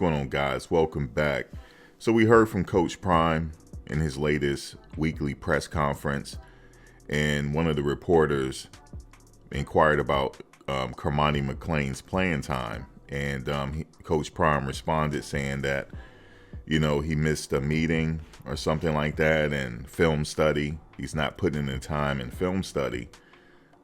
going on, guys? Welcome back. So we heard from Coach Prime in his latest weekly press conference, and one of the reporters inquired about Cormani McClain's playing time, and Coach Prime responded saying that, he missed a meeting or something like that, and film study. He's not putting in the time in film study,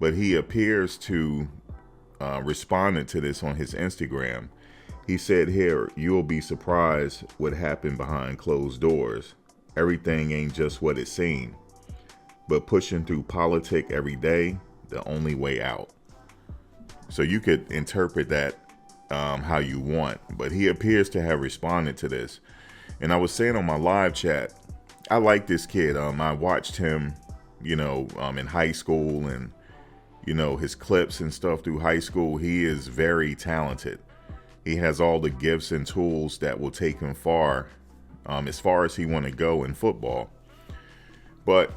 but he appears to responded to this on his Instagram. He said here, "You'll be surprised what happened behind closed doors. Everything ain't just what it seemed. But pushing through politics every day, the only way out." So you could interpret that how you want, but he appears to have responded to this. And I was saying on my live chat, I like this kid. I watched him, in high school, and his clips and stuff through high school. He is very talented. He has all the gifts and tools that will take him far as he want to go in football. But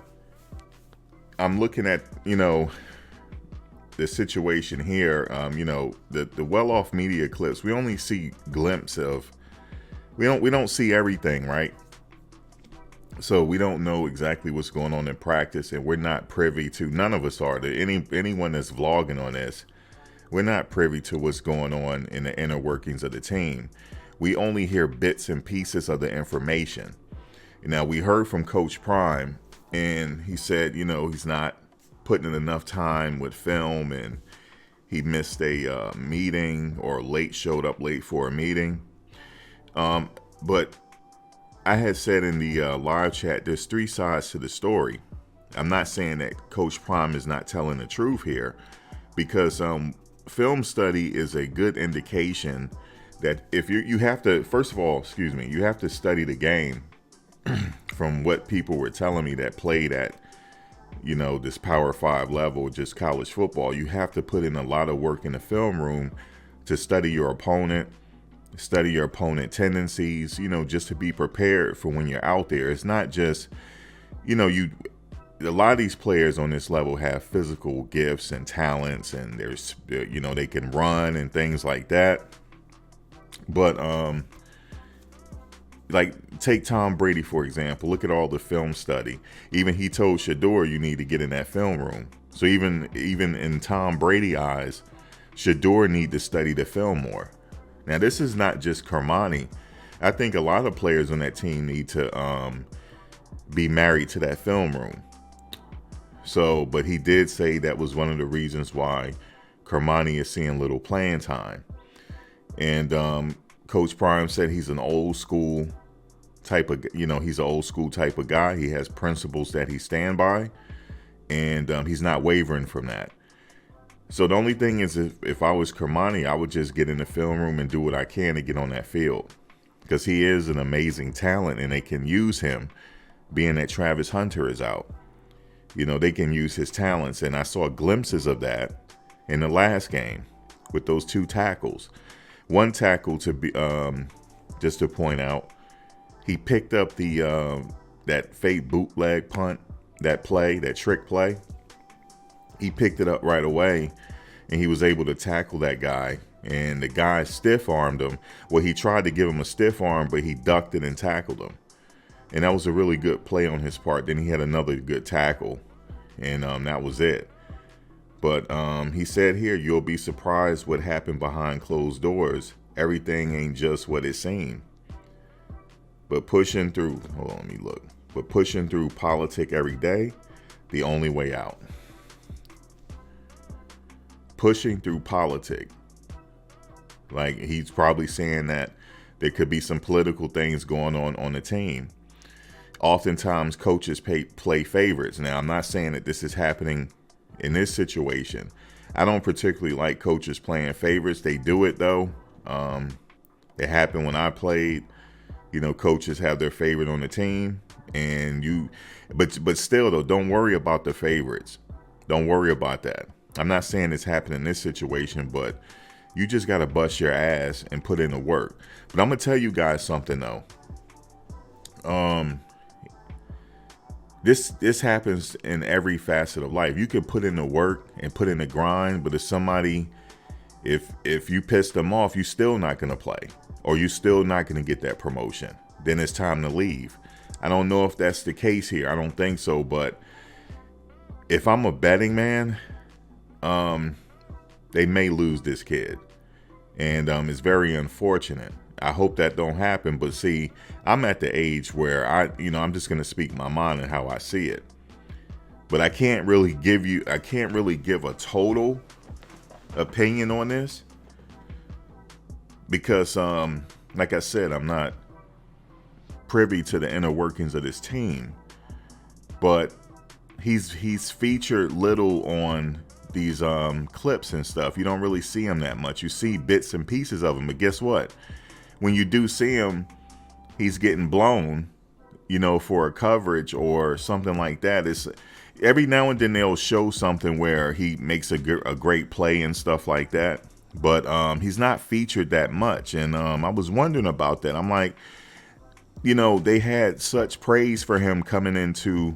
I'm looking at, the situation here, the well-off media clips. We only see glimpses of, we don't see everything, right? So we don't know exactly what's going on in practice, and we're not privy to, none of us are, anyone that's vlogging on this, we're not privy to what's going on in the inner workings of the team. We only hear bits and pieces of the information. Now, we heard from Coach Prime, and he said, he's not putting in enough time with film, and he missed a meeting, or showed up late for a meeting. But I had said in the live chat, there's three sides to the story. I'm not saying that Coach Prime is not telling the truth here, because film study is a good indication that if you have to, first of all, you have to study the game from what people were telling me that played at, this Power 5 level, just college football. You have to put in a lot of work in the film room to study your opponent, study your opponent tendencies, just to be prepared for when you're out there. It's not just, a lot of these players on this level have physical gifts and talents, and there's, they can run and things like that. But, take Tom Brady, for example. Look at all the film study. Even he told Shador, you need to get in that film room. So even in Tom Brady eyes, Shador need to study the film more. Now, this is not just Cormani. I think a lot of players on that team need to be married to that film room. So, but he did say that was one of the reasons why Cormani is seeing little playing time. And Coach Prime said he's an old school type of, he's an old school type of guy. He has principles that he stand by, and he's not wavering from that. So the only thing is, if I was Cormani, I would just get in the film room and do what I can to get on that field, because he is an amazing talent, and they can use him, being that Travis Hunter is out. They can use his talents, and I saw glimpses of that in the last game with those two tackles. One tackle, to be just to point out, he picked up the that fake bootleg punt, that trick play. He picked it up right away, and he was able to tackle that guy. And the guy stiff-armed him. Well, he tried to give him a stiff arm, but he ducked it and tackled him. And that was a really good play on his part. Then he had another good tackle, and that was it. But he said here, you'll be surprised what happened behind closed doors. Everything ain't just what it seemed. But pushing through, But pushing through politics every day, the only way out. Pushing through politics. Like, he's probably saying that there could be some political things going on the team. Oftentimes, coaches play favorites. Now, I'm not saying that this is happening in this situation. I don't particularly like coaches playing favorites. They do it, though. It happened when I played. Coaches have their favorite on the team. But still, though, don't worry about the favorites. Don't worry about that. I'm not saying it's happening in this situation, but you just got to bust your ass and put in the work. But I'm going to tell you guys something, though. This happens in every facet of life. You can put in the work and put in the grind, but if you piss them off, you're still not going to play. or you're still not going to get that promotion. Then it's time to leave. I don't know if that's the case here. I don't think so. But if I'm a betting man, they may lose this kid. And it's very unfortunate. I hope that don't happen. But see, I'm at the age where I'm just going to speak my mind and how I see it. But I can't really give a total opinion on this because, like I said, I'm not privy to the inner workings of this team. But he's featured little on these clips and stuff. You don't really see him that much. You see bits and pieces of him. But guess what? When you do see him, he's getting blown, for a coverage or something like that. It's every now and then they'll show something where he makes a great play and stuff like that. But he's not featured that much. And I was wondering about that. I'm like, they had such praise for him coming into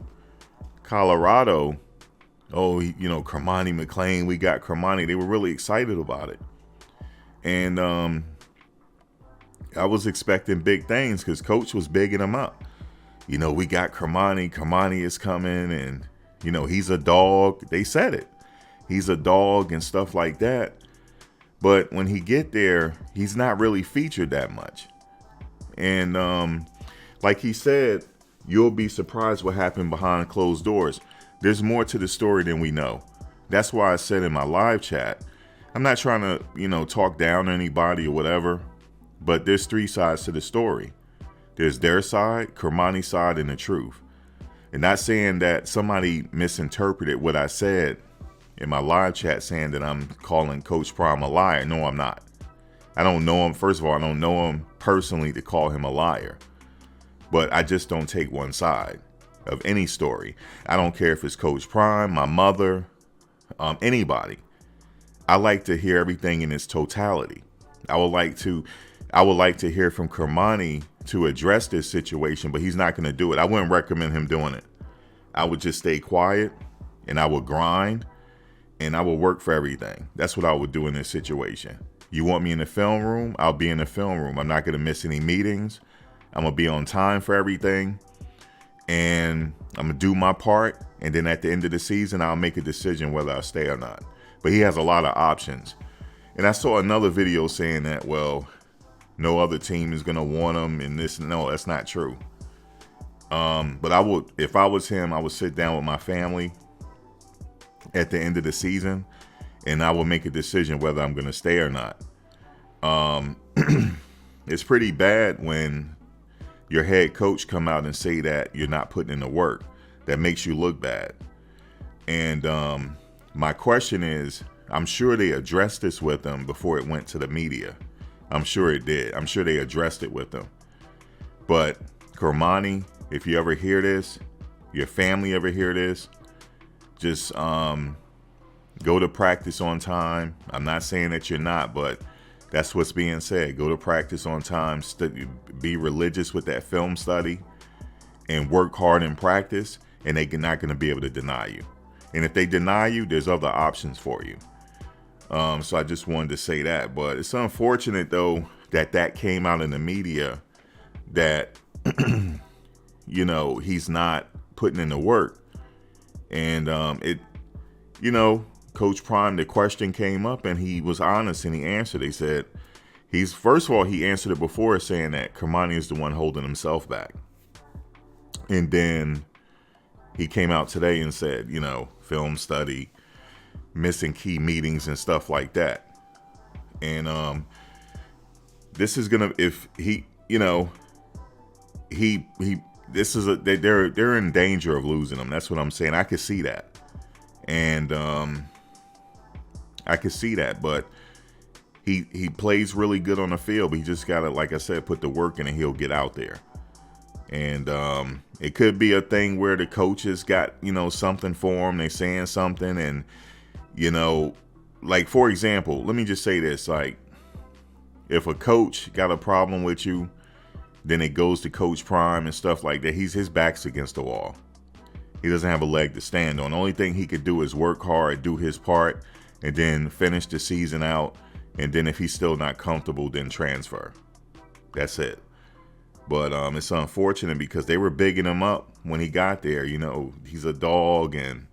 Colorado. Oh, Cormani McClain, we got Cormani. They were really excited about it. And I was expecting big things because Coach was bigging him up. We got Cormani. Cormani is coming and, he's a dog. They said it. He's a dog and stuff like that. But when he get there, he's not really featured that much. And like he said, you'll be surprised what happened behind closed doors. There's more to the story than we know. That's why I said in my live chat, I'm not trying to, talk down to anybody or whatever, but there's three sides to the story. There's their side, Cormani's side, and the truth. And not saying that somebody misinterpreted what I said in my live chat saying that I'm calling Coach Prime a liar. No, I'm not. I don't know him. First of all, I don't know him personally to call him a liar. But I just don't take one side of any story. I don't care if it's Coach Prime, my mother, anybody. I like to hear everything in its totality. I would like to hear from Cormani to address this situation, but he's not going to do it. I wouldn't recommend him doing it. I would just stay quiet and I would grind and I would work for everything. That's what I would do in this situation. You want me in the film room? I'll be in the film room. I'm not going to miss any meetings. I'm going to be on time for everything. And I'm going to do my part. And then at the end of the season, I'll make a decision whether I stay or not. But he has a lot of options. And I saw another video saying that, well, no other team is going to want him and this. No, that's not true. But I would, if I was him, I would sit down with my family at the end of the season and I will make a decision whether I'm going to stay or not. It's pretty bad when your head coach come out and say that you're not putting in the work. That makes you look bad. And my question is, I'm sure they addressed this with them before it went to the media. I'm sure it did. I'm sure they addressed it with them. But Cormani, if you ever hear this, your family ever hear this, just go to practice on time. I'm not saying that you're not, but that's what's being said. Go to practice on time. Be religious with that film study and work hard in practice, and they're not going to be able to deny you. And if they deny you, there's other options for you. So I just wanted to say that. But it's unfortunate, though, that came out in the media that, he's not putting in the work. And Coach Prime, the question came up and he was honest and he answered. He said, first of all, he answered it before saying that Cormani is the one holding himself back. And then he came out today and said, film study, missing key meetings and stuff like that. And this is gonna, if he, this is they're in danger of losing him. That's what I'm saying. I could see that, and I could see that. But he plays really good on the field. But he just gotta, like I said, put the work in, and he'll get out there. And it could be a thing where the coaches got something for him. They saying something, and like for example, let me just say this: like if a coach got a problem with you, then it goes to Coach Prime and stuff like that. His back's against the wall. He doesn't have a leg to stand on. The only thing he could do is work hard, do his part, and then finish the season out. And then if he's still not comfortable, then transfer. That's it. But it's unfortunate because they were bigging him up when he got there. You know, he's a dog and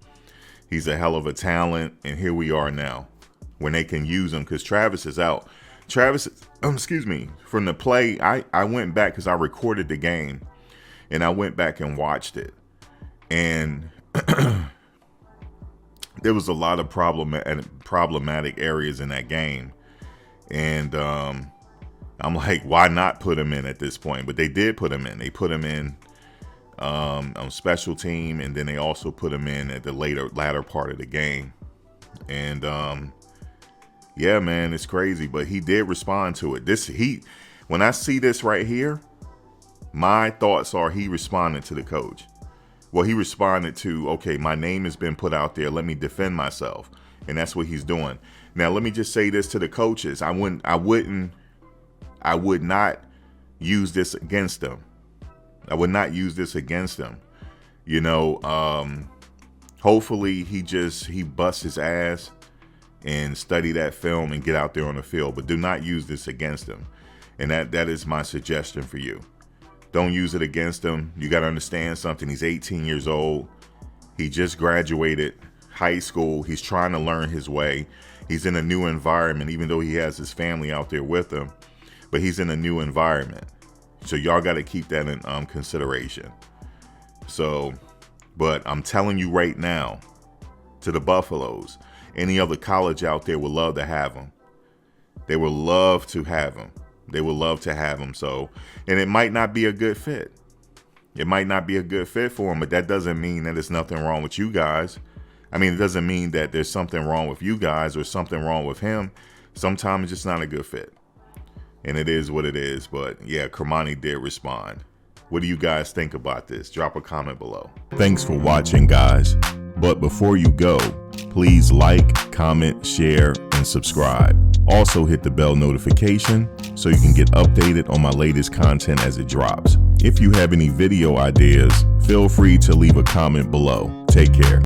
he's a hell of a talent. And here we are now when they can use him because Travis is out. Travis, excuse me, from the play, I went back because I recorded the game and I went back and watched it. And there was a lot of problematic areas in that game. And I'm like, why not put him in at this point? But they did put him in. They put him in on special team, and then they also put him in at the latter part of the game. And yeah, man, it's crazy. But he did respond to it. When I see this right here, my thoughts are he responded to the coach. Well, he responded to, okay, my name has been put out there. Let me defend myself. And that's what he's doing. Now, let me just say this to the coaches. I would not use this against them. I would not use this against them. You know, hopefully he busts his ass and study that film and get out there on the field. But do not use this against him. And that is my suggestion for you. Don't use it against him. You got to understand something. He's 18 years old. He just graduated high school. He's trying to learn his way. He's in a new environment, even though he has his family out there with him. But he's in a new environment. So y'all got to keep that in consideration. So, but I'm telling you right now, to the Buffaloes, any other college out there would love to have him. They would love to have him. They would love to have him. So, and it might not be a good fit. It might not be a good fit for him, but that doesn't mean that there's nothing wrong with you guys. I mean, it doesn't mean that there's something wrong with you guys or something wrong with him. Sometimes it's just not a good fit. And it is what it is. But yeah, Cormani did respond. What do you guys think about this? Drop a comment below. Thanks for watching, guys. But before you go, please like, comment, share, and subscribe. Also hit the bell notification so you can get updated on my latest content as it drops. If you have any video ideas, feel free to leave a comment below. Take care.